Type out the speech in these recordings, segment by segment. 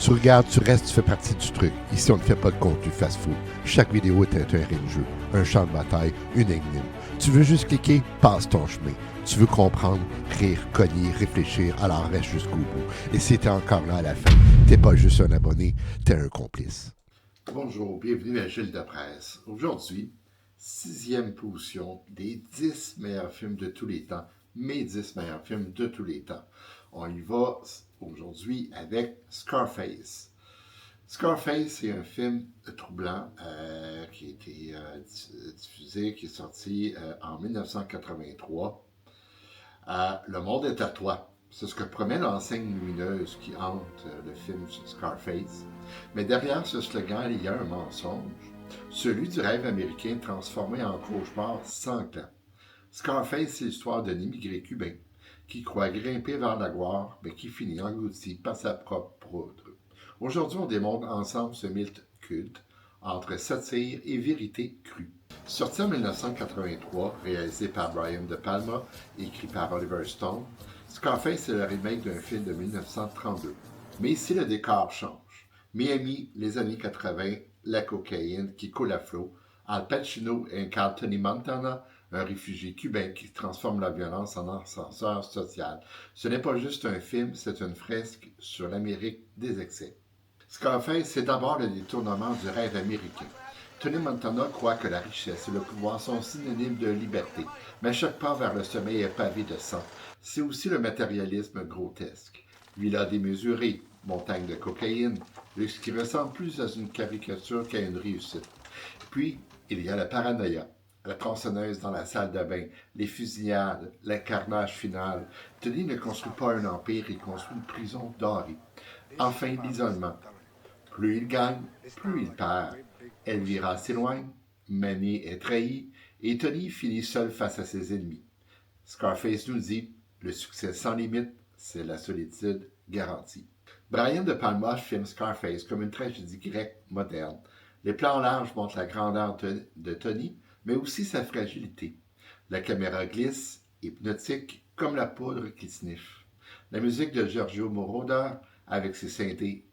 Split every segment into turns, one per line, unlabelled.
Tu regardes, tu restes, tu fais partie du truc. Ici, on ne fait pas de contenu fast-food. Chaque vidéo est un terrain de jeu, un champ de bataille, une énigme. Tu veux juste cliquer, passe ton chemin. Tu veux comprendre, rire, cogner, réfléchir, alors reste jusqu'au bout. Et si t'es encore là à la fin, t'es pas juste un abonné, t'es un complice. Bonjour, bienvenue à Gilles de Presse. Aujourd'hui, 6e position des 10 meilleurs films de tous les temps, mes 10 meilleurs films de tous les temps. On y va aujourd'hui avec Scarface. Scarface, c'est un film troublant qui a été diffusé, qui est sorti en 1983. Le monde est à toi. C'est ce que promet l'enseigne lumineuse qui hante le film Scarface. Mais derrière ce slogan, il y a un mensonge. Celui du rêve américain transformé en cauchemar sanglant. Scarface, c'est l'histoire d'un immigré cubain qui croit grimper vers la gloire, mais qui finit englouti par sa propre poudre. Aujourd'hui, on démontre ensemble ce mythe culte entre satire et vérité crue. Sorti en 1983, réalisé par Brian De Palma et écrit par Oliver Stone, Scarface est le remake d'un film de 1932. Mais ici, le décor change. Miami, les années 80, la cocaïne qui coule à flot. Al Pacino incarne Tony Montana, un réfugié cubain qui transforme la violence en ascenseur social. Ce n'est pas juste un film, c'est une fresque sur l'Amérique des excès. Scarface, c'est d'abord le détournement du rêve américain. Tony Montana croit que la richesse et le pouvoir sont synonymes de liberté, mais chaque pas vers le sommeil est pavé de sang. C'est aussi le matérialisme grotesque. Villa démesurée, montagne de cocaïne, ce qui ressemble plus à une caricature qu'à une réussite. Puis, il y a la paranoïa, la tronçonneuse dans la salle de bain, les fusillades, le carnage final. Tony ne construit pas un empire, il construit une prison dorée. Enfin, l'isolement. Plus il gagne, plus il perd. Elvira s'éloigne, Manny est trahi, et Tony finit seul face à ses ennemis. Scarface nous dit, le succès sans limite, c'est la solitude garantie. Brian De Palma filme Scarface comme une tragédie grecque moderne. Les plans larges montrent la grandeur de Tony, mais aussi sa fragilité. La caméra glisse, hypnotique, comme la poudre qui sniffe. La musique de Giorgio Moroder, avec ses synthés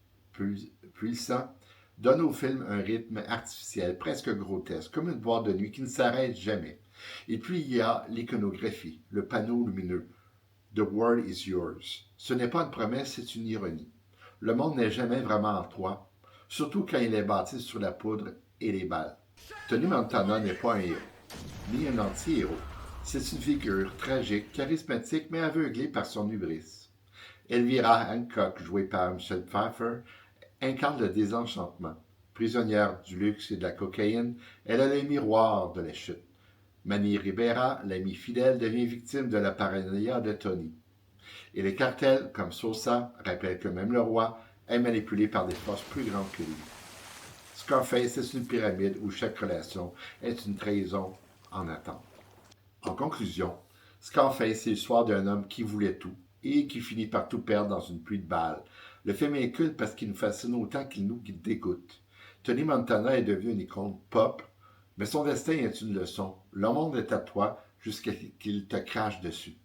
puissants, donne au film un rythme artificiel, presque grotesque, comme une boîte de nuit qui ne s'arrête jamais. Et puis il y a l'iconographie, le panneau lumineux. The world is yours. Ce n'est pas une promesse, c'est une ironie. Le monde n'est jamais vraiment en toi, surtout quand il est bâti sur la poudre et les balles. Tony Montana n'est pas un héros, ni un anti-héros. C'est une figure tragique, charismatique, mais aveuglée par son hubris. Elvira Hancock, jouée par Michelle Pfeiffer, incarne le désenchantement. Prisonnière du luxe et de la cocaïne, elle est le miroir de la chute. Manny Ribera, l'ami fidèle, devient victime de la paranoïa de Tony. Et les cartels, comme Sosa, rappellent que même le roi est manipulé par des forces plus grandes que lui. Scarface est une pyramide où chaque relation est une trahison en attente. En conclusion, Scarface est l'histoire d'un homme qui voulait tout et qui finit par tout perdre dans une pluie de balles. Le film est culte parce qu'il nous fascine autant qu'il nous dégoûte. Tony Montana est devenu une icône pop, mais son destin est une leçon. Le monde est à toi jusqu'à ce qu'il te crache dessus.